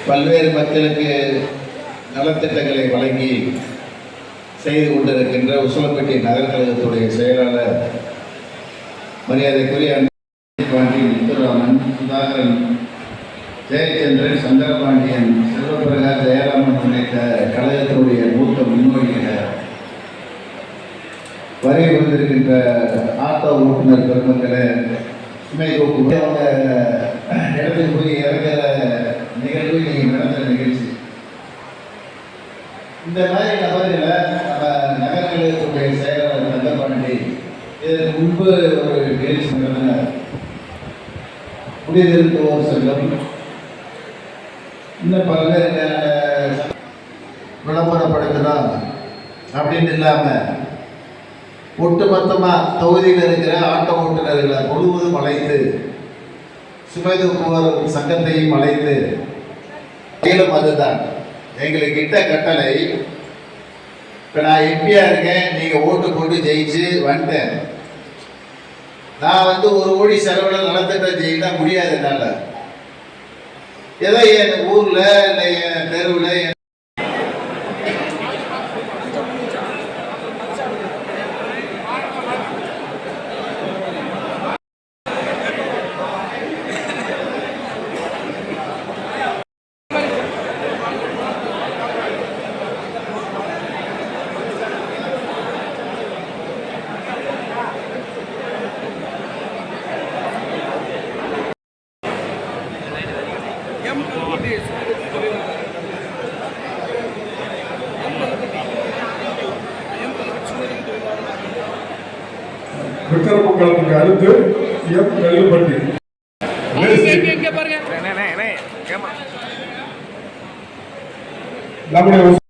பல்வேறு மக்களுக்கு நலத்திட்டங்களை வழங்கி செய்து கொண்டிருக்கின்ற உசிலம்பட்டி நகர் கழகத்துடைய செயலாளர் மரியாதைக்குரிய முத்துராமன், சுதாகரன், ஜெயச்சந்திரன், சந்திரபாண்டியன், செல்வப்பிரகாஷ், ஜெயராமன் உள்ளிட்ட கழகத்தினுடைய மூத்த முன்னோடிகள், வரை வந்திருக்கின்ற ஆட்டோ ஓட்டுநர் பெருமக்களை, சுமை தூக்கு அவங்க இடத்துக்கு போய் இறங்குற நிகழ்வு நீங்கள் நடந்த நிகழ்ச்சி. இந்த மாதிரி நபர்களை நம்ம நகர் கழகத்துடைய செயலாளர் தங்கப்பாண்டி இதற்கு முன்பு ஒரு நிகழ்ச்சி நடந்தார். குடியிருப்போர் சங்கம் இன்னும் பல்வேறு விளம்பரப்படுத்தலாம் அப்படின்னு இல்லாமல் ஒட்டுமொத்தமாக தொகுதியில் இருக்கிற ஆட்டோ ஓட்டுநர்களை முழுவதும் அழைத்து சுமை தூக்குவோர் சங்கத்தையும் அழைத்து மேலும் அதுதான் எங்களுக்கு இட்ட கட்டளை. இப்போ நான் எம்பியா இருக்கேன், நீங்கள் ஓட்டு போட்டு ஜெயிச்சு வந்துட்டேன். நான் ஒரு கோடி செலவில் நலத்திட்டம் செய்ய முடியாது என்னால். ஏதோ என் ஊரில் இல்லை என் தெருவில் விக்கிரமங்கலத்துக்கு அடுத்து எம் நெல்லுப்பட்டி. நம்முடைய